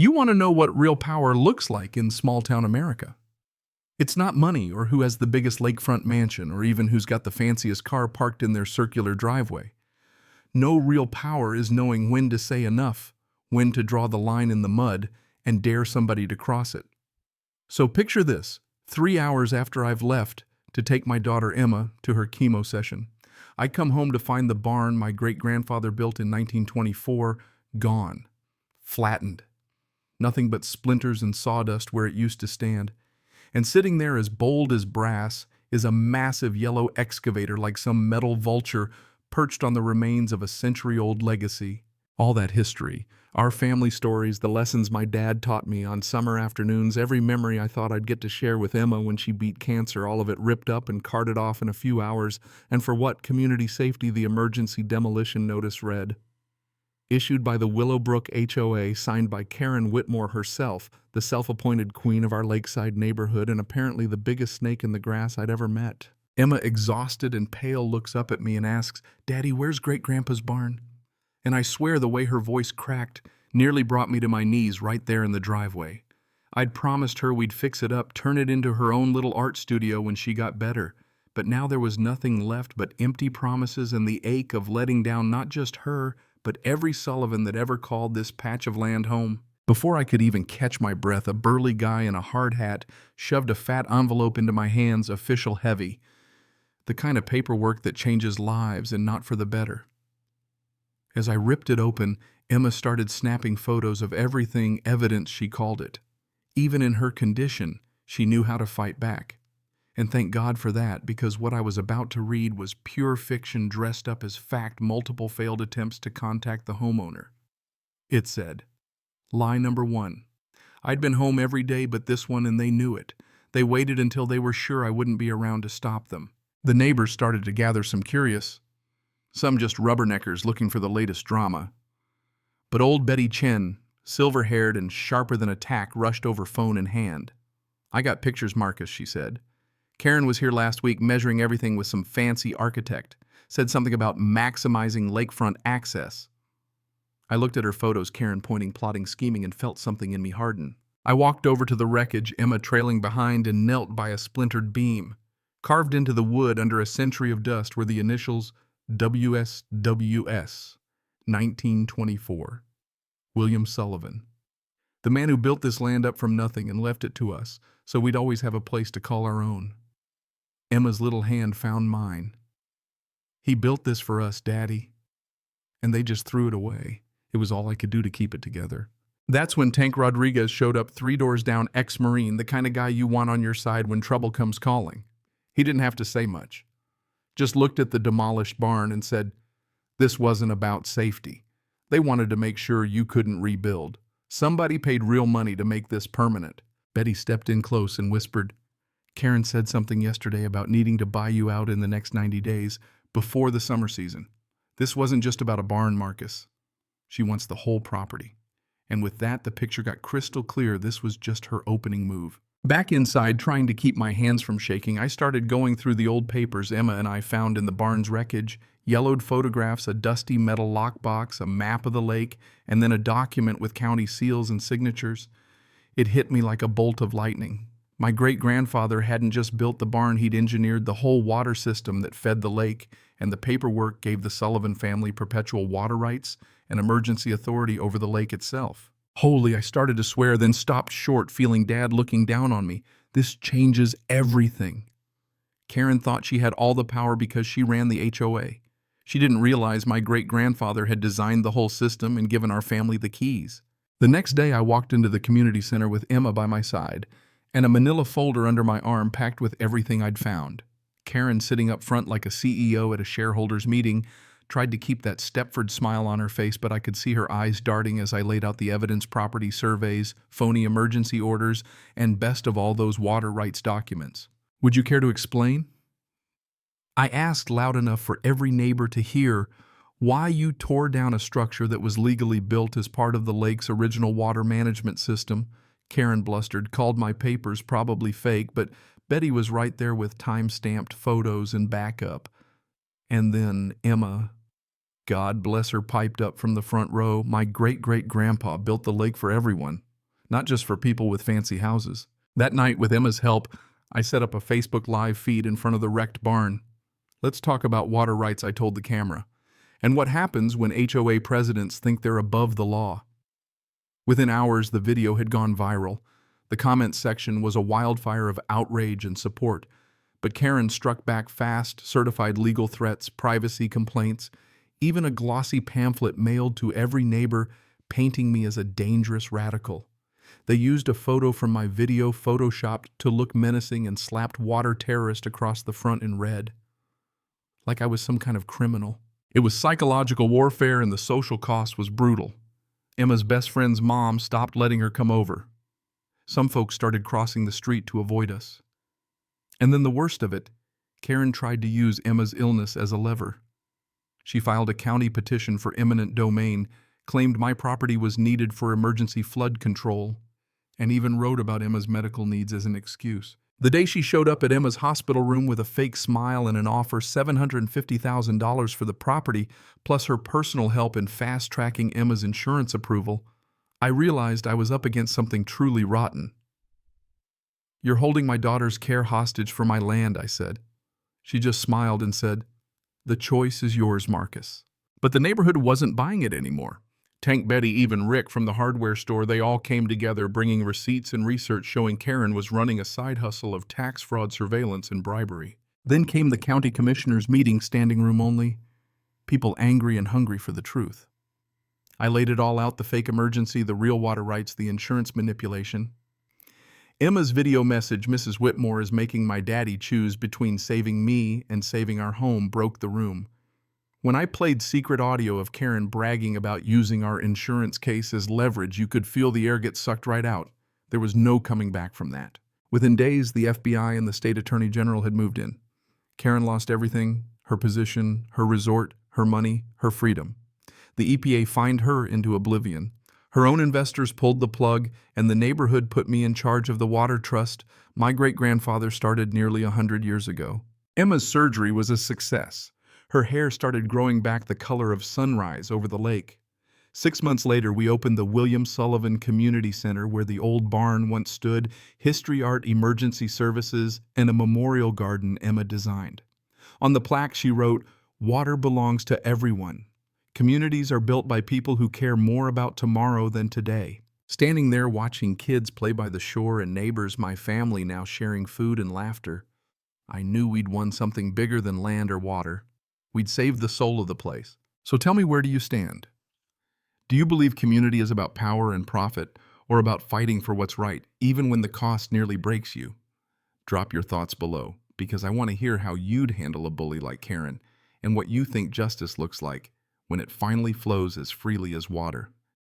You want to know what real power looks like in small-town America. It's not money or who has the biggest lakefront mansion or even who's got the fanciest car parked in their circular driveway. No, real power is knowing when to say enough, when to draw the line in the mud, and dare somebody to cross it. So picture this, 3 hours after I've left to take my daughter Emma to her chemo session, I come home to find the barn my great-grandfather built in 1924 gone, flattened. Nothing but splinters and sawdust where it used to stand. And sitting there as bold as brass is a massive yellow excavator like some metal vulture perched on the remains of a century-old legacy. All that history, our family stories, the lessons my dad taught me on summer afternoons, every memory I thought I'd get to share with Emma when she beat cancer, all of it ripped up and carted off in a few hours, and for what community safety the emergency demolition notice read. Issued by the Willowbrook HOA, signed by Karen Whitmore herself, the self-appointed queen of our lakeside neighborhood and apparently the biggest snake in the grass I'd ever met. Emma, exhausted and pale, looks up at me and asks, "Daddy, where's Great-Grandpa's barn?" And I swear the way her voice cracked nearly brought me to my knees right there in the driveway. I'd promised her we'd fix it up, turn it into her own little art studio when she got better. But now there was nothing left but empty promises and the ache of letting down not just her, but every Sullivan that ever called this patch of land home. Before I could even catch my breath, a burly guy in a hard hat shoved a fat envelope into my hands, official heavy. The kind of paperwork that changes lives and not for the better. As I ripped it open, Emma started snapping photos of everything, evidence she called it. Even in her condition, she knew how to fight back. And thank God for that, because what I was about to read was pure fiction dressed up as fact, multiple failed attempts to contact the homeowner. It said, lie number 1. I'd been home every day but this one and they knew it. They waited until they were sure I wouldn't be around to stop them. The neighbors started to gather some curious, some just rubberneckers looking for the latest drama. But old Betty Chen, silver-haired and sharper than a tack, rushed over phone in hand. "I got pictures, Marcus," she said. "Karen was here last week measuring everything with some fancy architect. Said something about maximizing lakefront access." I looked at her photos, Karen pointing, plotting, scheming, and felt something in me harden. I walked over to the wreckage, Emma trailing behind, and knelt by a splintered beam. Carved into the wood under a century of dust were the initials WSWS, 1924. William Sullivan. The man who built this land up from nothing and left it to us, so we'd always have a place to call our own. Emma's little hand found mine. "He built this for us, Daddy." And they just threw it away. It was all I could do to keep it together. That's when Tank Rodriguez showed up 3 doors down, ex-Marine, the kind of guy you want on your side when trouble comes calling. He didn't have to say much. Just looked at the demolished barn and said, "This wasn't about safety. They wanted to make sure you couldn't rebuild. Somebody paid real money to make this permanent." Betty stepped in close and whispered, "Karen said something yesterday about needing to buy you out in the next 90 days, before the summer season. This wasn't just about a barn, Marcus. She wants the whole property." And with that, the picture got crystal clear. This was just her opening move. Back inside, trying to keep my hands from shaking, I started going through the old papers Emma and I found in the barn's wreckage, yellowed photographs, a dusty metal lockbox, a map of the lake, and then a document with county seals and signatures. It hit me like a bolt of lightning. My great-grandfather hadn't just built the barn, he'd engineered the whole water system that fed the lake, and the paperwork gave the Sullivan family perpetual water rights and emergency authority over the lake itself. Holy, I started to swear, then stopped short, feeling Dad looking down on me. This changes everything. Karen thought she had all the power because she ran the HOA. She didn't realize my great-grandfather had designed the whole system and given our family the keys. The next day, I walked into the community center with Emma by my side and a manila folder under my arm packed with everything I'd found. Karen, sitting up front like a CEO at a shareholders meeting, tried to keep that Stepford smile on her face, but I could see her eyes darting as I laid out the evidence, property surveys, phony emergency orders, and best of all, those water rights documents. "Would you care to explain?" I asked loud enough for every neighbor to hear why you tore down a structure that was legally built as part of the lake's original water management system. Karen blustered, called my papers probably fake, but Betty was right there with time-stamped photos and backup. And then Emma, God bless her, piped up from the front row. "My great-great-grandpa built the lake for everyone. not just for people with fancy houses. That night, with Emma's help, I set up a Facebook Live feed in front of the wrecked barn. Let's talk about water rights, I told the camera, and what happens when HOA presidents think they're above the law. Within hours, the video had gone viral. The comments section was a wildfire of outrage and support, but Karen struck back fast, certified legal threats, privacy complaints, even a glossy pamphlet mailed to every neighbor painting me as a dangerous radical. They used a photo from my video photoshopped to look menacing and slapped water terrorist across the front in red, like I was some kind of criminal. It was psychological warfare, and the social cost was brutal. Emma's best friend's mom stopped letting her come over. Some folks started crossing the street to avoid us. And then the worst of it, Karen tried to use Emma's illness as a lever. She filed a county petition for eminent domain, claimed my property was needed for emergency flood control, and even wrote about Emma's medical needs as an excuse. The day she showed up at Emma's hospital room with a fake smile and an offer $750,000 for the property, plus her personal help in fast-tracking Emma's insurance approval, I realized I was up against something truly rotten. "You're holding my daughter's care hostage for my land," I said. She just smiled and said, "The choice is yours, Marcus." But the neighborhood wasn't buying it anymore. Tank Betty, even Rick from the hardware store, they all came together bringing receipts and research showing Karen was running a side hustle of tax fraud, surveillance, and bribery. Then came the county commissioners' meeting, standing room only, people angry and hungry for the truth. I laid it all out, the fake emergency, the real water rights, the insurance manipulation. Emma's video message, "Mrs. Whitmore is making my daddy choose between saving me and saving our home," broke the room. When I played secret audio of Karen bragging about using our insurance case as leverage, you could feel the air get sucked right out. There was no coming back from that. Within days, the FBI and the state attorney general had moved in. Karen lost everything: her position, her resort, her money, her freedom. The EPA fined her into oblivion. Her own investors pulled the plug, and the neighborhood put me in charge of the water trust my great-grandfather started nearly 100 years ago. Emma's surgery was a success. Her hair started growing back the color of sunrise over the lake. 6 months later, we opened the William Sullivan Community Center, where the old barn once stood, history, art, emergency services, and a memorial garden Emma designed. On the plaque, she wrote, "Water belongs to everyone. Communities are built by people who care more about tomorrow than today." Standing there watching kids play by the shore and neighbors, my family now sharing food and laughter, I knew we'd won something bigger than land or water. We'd saved the soul of the place. So tell me, where do you stand? Do you believe community is about power and profit, or about fighting for what's right, even when the cost nearly breaks you? Drop your thoughts below, because I want to hear how you'd handle a bully like Karen, and what you think justice looks like when it finally flows as freely as water.